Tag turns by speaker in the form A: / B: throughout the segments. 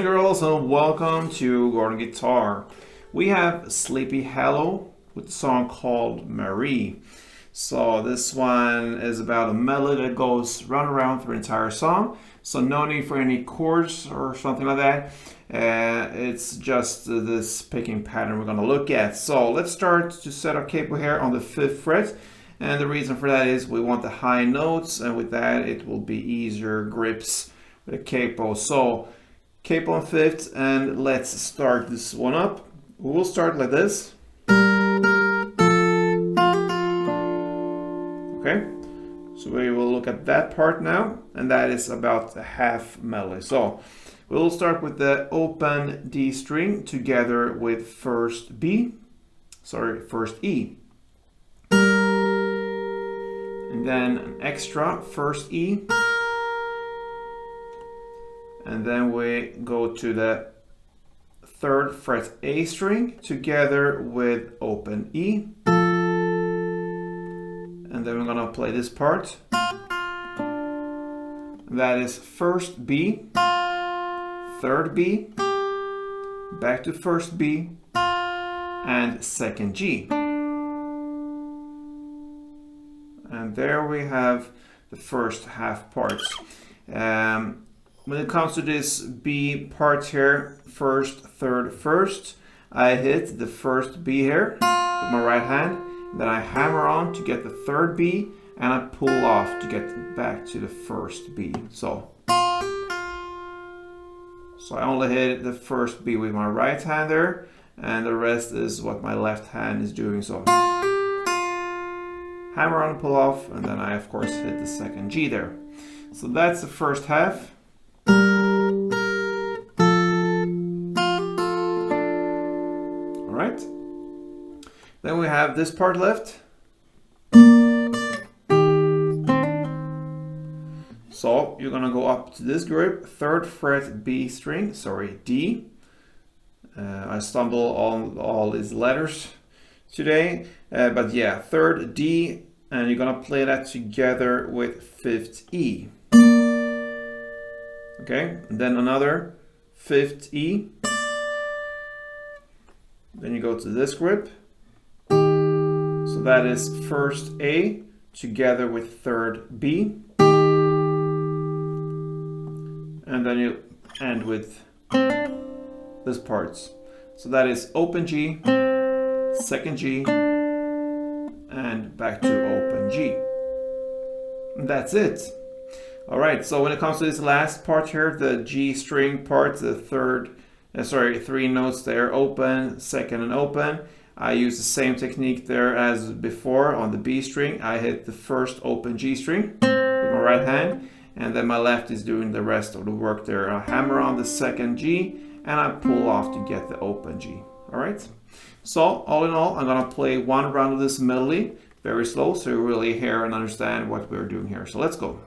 A: and girls, and welcome to Gordon Guitar. We have Sleepy Hollow with a song called Marie. So this one is about a melody that goes round and round through the entire song. So no need for any chords or something like that. It's just this picking pattern we're going to look at. So let's start to set our capo here on the 5th fret. And the reason for that is we want the high notes, and with that it will be easier grips with a capo. So capo on 5th, and let's start this one up. We will start like this. Okay, so we will look at that part now, and that is about a half melody. So we'll start with the open D string together with first E, and then an extra first E, and then we go to the 3rd fret A string together with open E, and then we're gonna play this part. That is first B, 3rd B, back to first B, and 2nd G. And there we have the first half parts. When it comes to this B part here, 1st, 3rd, 1st, I hit the 1st B here with my right hand, then I hammer on to get the 3rd B, and I pull off to get back to the 1st B. So I only hit the 1st B with my right hand there, and the rest is what my left hand is doing. So hammer on, pull off, and then I of course hit the 2nd G there. So that's the first half. Alright. Then we have this part left. So you're gonna go up to this grip, 3rd fret B string, D. I stumble on all these letters today, but yeah, 3rd D, and you're gonna play that together with 5th E. Okay, and then another 5th E. Then you go to this grip. So that is 1st A together with 3rd B. And then you end with this parts. So that is open G, 2nd G, and back to open G. And that's it. Alright, so when it comes to this last part here, the G string part, the 3 notes there, open, 2nd, and open. I use the same technique there as before on the B string. I hit the 1st open G string with my right hand, and then my left is doing the rest of the work there. I hammer on the 2nd G, and I pull off to get the open G. Alright, so all in all, I'm gonna play one round of this melody very slow so you really hear and understand what we're doing here. So let's go.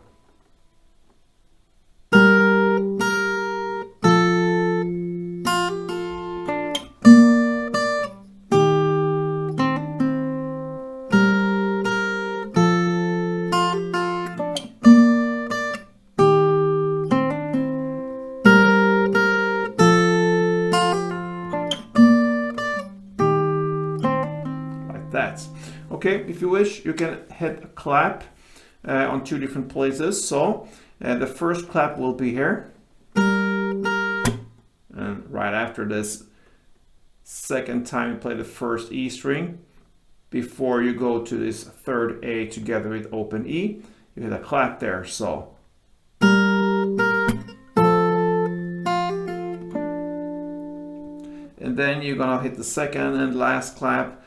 A: That. Okay, if you wish, you can hit a clap on 2 different places. So the first clap will be here, and right after this, 2nd time you play the 1st E string before you go to this 3rd A together with open E, you hit a clap there. So and then you're gonna hit the 2nd and last clap.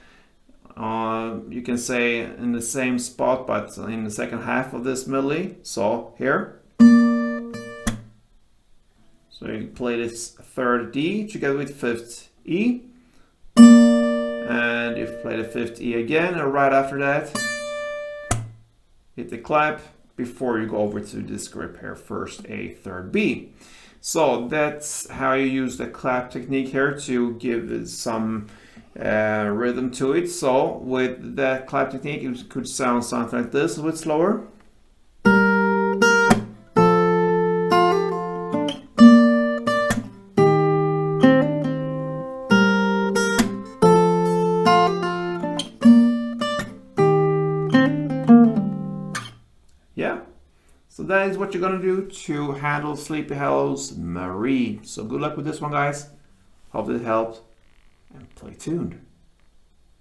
A: You can say in the same spot, but in the 2nd half of this melody. So here. So you play this 3rd D together with 5th E. And you play the 5th E again, and right after that, hit the clap before you go over to this grip here, 1st A, 3rd B. So that's how you use the clap technique here to give some rhythm to it. So with that clap technique, it could sound something like this, a bit slower. yeah. So that is what you're gonna do to handle Sleepy Hollow's Marie. So good luck with this one, guys. Hope it helped, and play tuned.